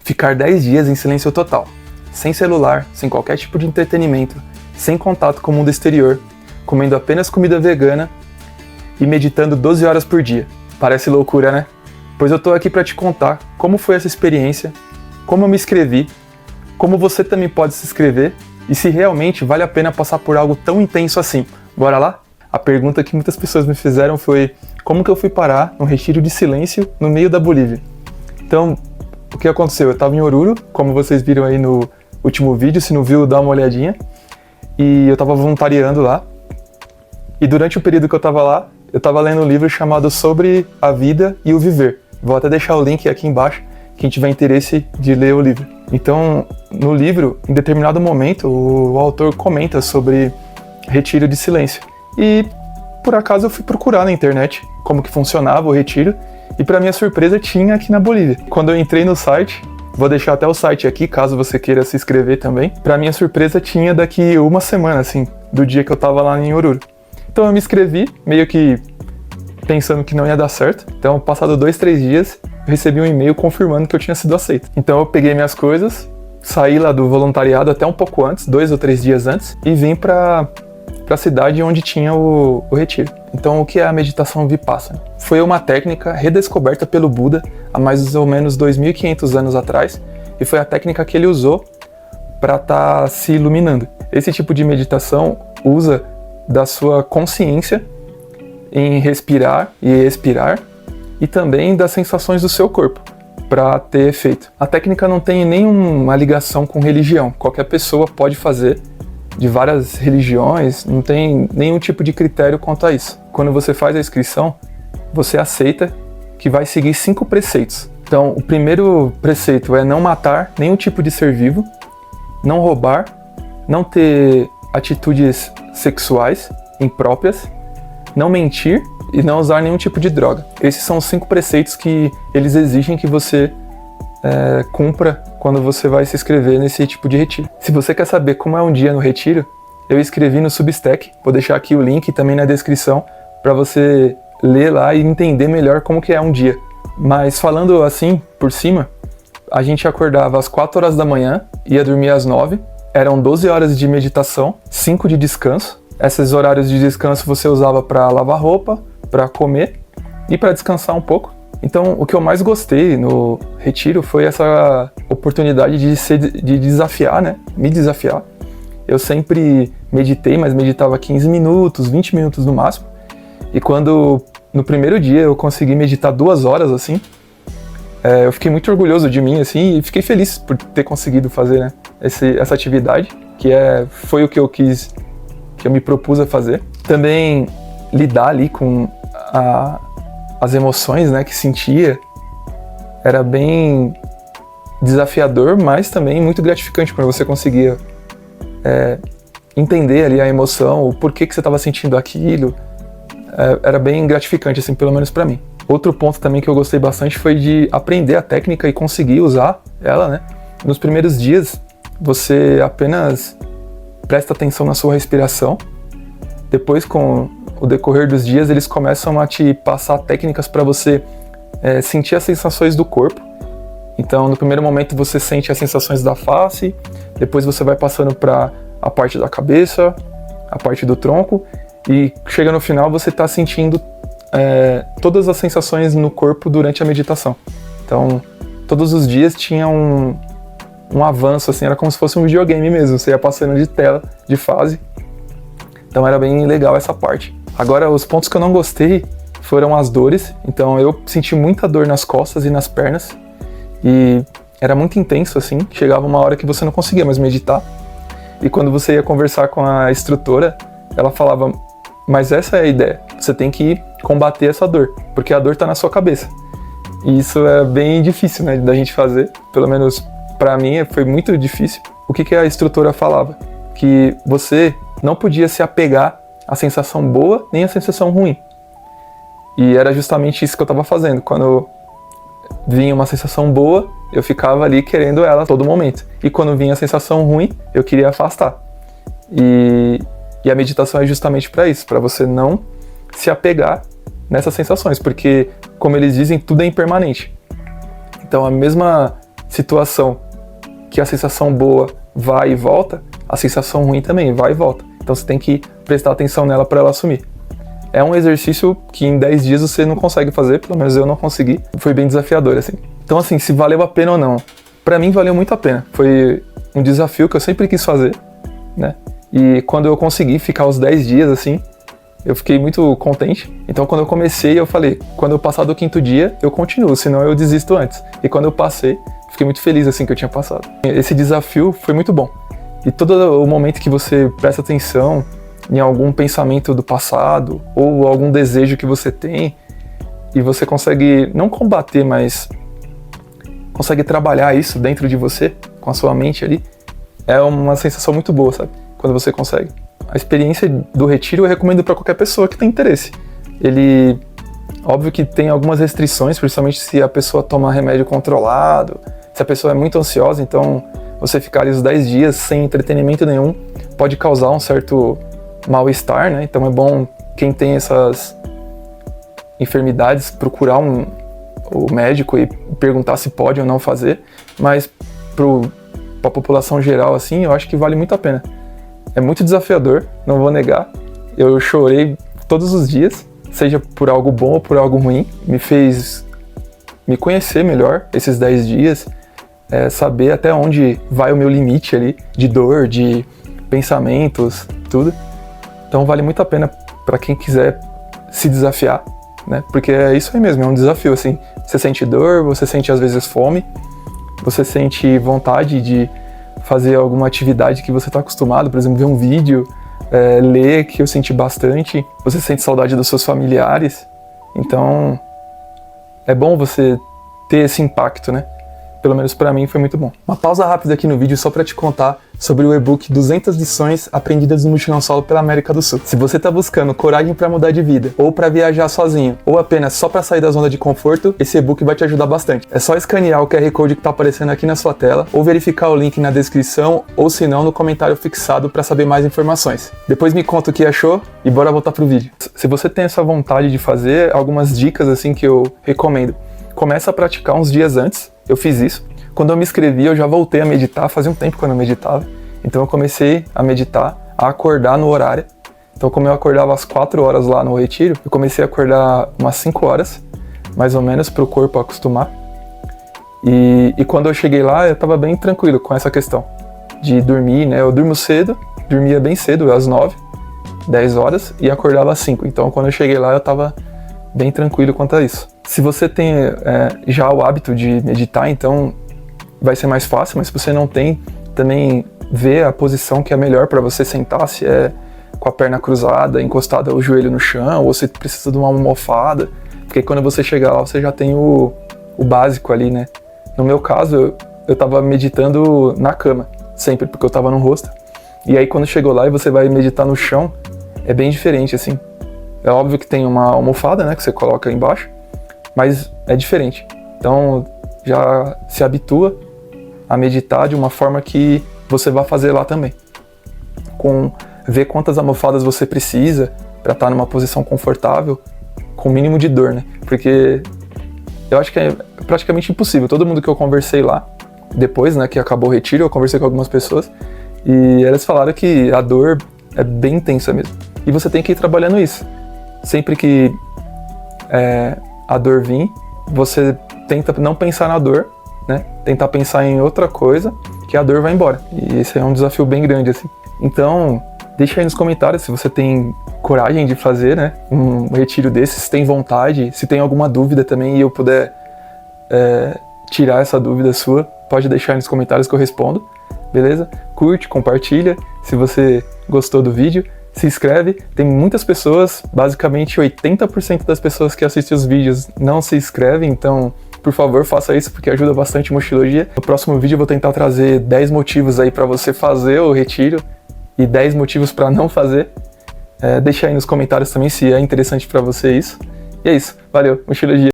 Ficar 10 dias em silêncio total, sem celular, sem qualquer tipo de entretenimento, sem contato com o mundo exterior, comendo apenas comida vegana e meditando 12 horas por dia. Parece loucura, né? Pois eu tô aqui para te contar como foi essa experiência, como eu me inscrevi, como você também pode se inscrever e se realmente vale a pena passar por algo tão intenso assim. Bora lá? A pergunta que muitas pessoas me fizeram foi como que eu fui parar num retiro de silêncio no meio da Bolívia. Então, o que aconteceu? Eu estava em Oruro, como vocês viram aí no último vídeo, se não viu, dá uma olhadinha. E eu estava voluntariando lá. E durante o período que eu estava lá, eu estava lendo um livro chamado Sobre a Vida e o Viver. Vou até deixar o link aqui embaixo, quem tiver interesse de ler o livro. Então, no livro, em determinado momento, o autor comenta sobre retiro de silêncio. E, por acaso, eu fui procurar na internet como que funcionava o retiro. E, para minha surpresa, tinha aqui na Bolívia. Quando eu entrei no site, vou deixar até o site aqui, caso você queira se inscrever também. Para minha surpresa, tinha daqui uma semana, assim, do dia que eu tava lá em Oruro. Então eu me inscrevi, meio que pensando que não ia dar certo. Então, passado 2-3 dias, eu recebi um e-mail confirmando que eu tinha sido aceito. Então eu peguei minhas coisas, saí lá do voluntariado até um pouco antes, 2 ou 3 dias antes, e vim para a cidade onde tinha o retiro. Então, o que é a meditação Vipassana? Foi uma técnica redescoberta pelo Buda há mais ou menos 2.500 anos atrás, e foi a técnica que ele usou para estar se iluminando. Esse tipo de meditação usa da sua consciência em respirar e expirar, e também das sensações do seu corpo, para ter efeito. A técnica não tem nenhuma ligação com religião, qualquer pessoa pode fazer, de várias religiões, não tem nenhum tipo de critério quanto a isso. Quando você faz a inscrição, você aceita que vai seguir 5 preceitos. Então, o primeiro preceito é não matar nenhum tipo de ser vivo, não roubar, não ter atitudes sexuais impróprias, não mentir e não usar nenhum tipo de droga. Esses são os 5 preceitos que eles exigem que você cumpra quando você vai se inscrever nesse tipo de retiro. Se você quer saber como é um dia no retiro, eu escrevi no Substack, vou deixar aqui o link também na descrição para você ler lá e entender melhor como que é um dia. Mas falando assim, por cima, a gente acordava às 4 horas da manhã, ia dormir às 9, eram 12 horas de meditação, 5 de descanso. Esses horários de descanso você usava para lavar roupa, para comer e para descansar um pouco. Então, o que eu mais gostei no retiro foi essa oportunidade de desafiar, né? Me desafiar. Eu sempre meditei, mas meditava 15 minutos, 20 minutos no máximo. E quando, no primeiro dia, eu consegui meditar 2 horas, assim, eu fiquei muito orgulhoso de mim, assim, e fiquei feliz por ter conseguido fazer, né, essa atividade, que foi o que eu quis, que eu me propus a fazer. Também lidar ali com as emoções, né, que sentia, era bem desafiador, mas também muito gratificante quando você conseguia entender ali a emoção, o porquê que você estava sentindo aquilo. Era bem gratificante, assim, pelo menos para mim. Outro ponto também que eu gostei bastante foi de aprender a técnica e conseguir usar ela, né? Nos primeiros dias, você apenas presta atenção na sua respiração. Depois, com o decorrer dos dias, eles começam a te passar técnicas para você sentir as sensações do corpo. Então, no primeiro momento, você sente as sensações da face, depois você vai passando para a parte da cabeça, a parte do tronco, e chega no final, você está sentindo todas as sensações no corpo durante a meditação. Então, todos os dias tinha um avanço, assim, era como se fosse um videogame mesmo, você ia passando de tela, de fase. Então era bem legal essa parte. Agora, os pontos que eu não gostei foram as dores. Então eu senti muita dor nas costas e nas pernas. E era muito intenso, assim. Chegava uma hora que você não conseguia mais meditar. E quando você ia conversar com a instrutora, ela falava, mas essa é a ideia. Você tem que combater essa dor, porque a dor tá na sua cabeça. E isso é bem difícil, né, da gente fazer. Pelo menos pra mim foi muito difícil. O que a instrutora falava? Que você não podia se apegar à sensação boa nem à sensação ruim. E era justamente isso que eu estava fazendo. Quando vinha uma sensação boa, eu ficava ali querendo ela a todo momento. E quando vinha a sensação ruim, eu queria afastar. E a meditação é justamente para isso, para você não se apegar nessas sensações, porque, como eles dizem, tudo é impermanente. Então a mesma situação que a sensação boa vai e volta, a sensação ruim também vai e volta. Então você tem que prestar atenção nela para ela sumir. É um exercício que em 10 dias você não consegue fazer, pelo menos eu não consegui. Foi bem desafiador, assim. Então, assim, se valeu a pena ou não. Pra mim, valeu muito a pena. Foi um desafio que eu sempre quis fazer, né? E quando eu consegui ficar os 10 dias, assim, eu fiquei muito contente. Então, quando eu comecei, eu falei, quando eu passar do 5º dia, eu continuo, senão eu desisto antes. E quando eu passei, fiquei muito feliz, assim, que eu tinha passado. Esse desafio foi muito bom. E todo o momento que você presta atenção em algum pensamento do passado ou algum desejo que você tem e você consegue não combater, mas consegue trabalhar isso dentro de você, com a sua mente ali, é uma sensação muito boa, sabe? Quando você consegue. A experiência do retiro eu recomendo para qualquer pessoa que tem interesse. Ele, óbvio que tem algumas restrições, principalmente se a pessoa toma remédio controlado, se a pessoa é muito ansiosa, então você ficar ali os 10 dias sem entretenimento nenhum pode causar um certo mal-estar, né? Então é bom quem tem essas enfermidades procurar o médico e perguntar se pode ou não fazer, mas para a população geral, assim, eu acho que vale muito a pena. É muito desafiador, não vou negar. Eu chorei todos os dias, seja por algo bom ou por algo ruim. Me fez me conhecer melhor esses 10 dias, saber até onde vai o meu limite ali de dor, de pensamentos, tudo. Então vale muito a pena para quem quiser se desafiar, né? Porque é isso aí mesmo, é um desafio, assim. Você sente dor, você sente às vezes fome, você sente vontade de fazer alguma atividade que você está acostumado, por exemplo, ver um vídeo, ler, que eu senti bastante. Você sente saudade dos seus familiares. Então é bom você ter esse impacto, né? Pelo menos pra mim foi muito bom. Uma pausa rápida aqui no vídeo só pra te contar sobre o e-book 200 lições aprendidas no mochilão solo pela América do Sul. Se você tá buscando coragem pra mudar de vida, ou pra viajar sozinho, ou apenas só pra sair da zona de conforto, esse e-book vai te ajudar bastante. É só escanear o QR Code que tá aparecendo aqui na sua tela, ou verificar o link na descrição, ou se não, no comentário fixado pra saber mais informações. Depois me conta o que achou e bora voltar pro vídeo. Se você tem essa vontade de fazer, algumas dicas assim que eu recomendo. Começa a praticar uns dias antes. Eu fiz isso. Quando eu me inscrevi, eu já voltei a meditar. Fazia um tempo que eu não meditava. Então eu comecei a meditar, a acordar no horário. Então como eu acordava às 4 horas lá no retiro, eu comecei a acordar umas 5 horas, mais ou menos, para o corpo acostumar. E quando eu cheguei lá, eu estava bem tranquilo com essa questão de dormir, né? Eu durmo cedo, dormia bem cedo, às 9, 10 horas, e acordava às 5. Então quando eu cheguei lá, eu estava bem tranquilo quanto a isso. Se você tem já o hábito de meditar, então vai ser mais fácil, mas se você não tem, também vê a posição que é melhor para você sentar, se é com a perna cruzada, encostada o joelho no chão, ou se precisa de uma almofada, porque quando você chegar lá, você já tem o básico ali, né? No meu caso, eu tava meditando na cama, sempre, porque eu tava no hostel. E aí quando chegou lá e você vai meditar no chão, é bem diferente, assim. É óbvio que tem uma almofada, né, que você coloca aí embaixo, mas é diferente. Então já se habitua a meditar de uma forma que você vai fazer lá também. Ver quantas almofadas você precisa para estar numa posição confortável, com o mínimo de dor, né? Porque eu acho que é praticamente impossível. Todo mundo que eu conversei lá, depois, né, que acabou o retiro, eu conversei com algumas pessoas e elas falaram que a dor é bem intensa mesmo. E você tem que ir trabalhando isso. Sempre que a dor vir, você tenta não pensar na dor, né? Tentar pensar em outra coisa, que a dor vai embora. E esse é um desafio bem grande, assim. Então, deixa aí nos comentários se você tem coragem de fazer, né, um retiro desse, se tem vontade, se tem alguma dúvida também e eu puder tirar essa dúvida sua, pode deixar aí nos comentários que eu respondo, beleza? Curte, compartilha, se você gostou do vídeo, se inscreve. Tem muitas pessoas, basicamente 80% das pessoas que assistem os vídeos não se inscrevem, então por favor faça isso porque ajuda bastante Mochilogia. No próximo vídeo eu vou tentar trazer 10 motivos aí para você fazer o retiro e 10 motivos para não fazer. Deixa aí nos comentários também se é interessante para você isso. E é isso, valeu, Mochilogia!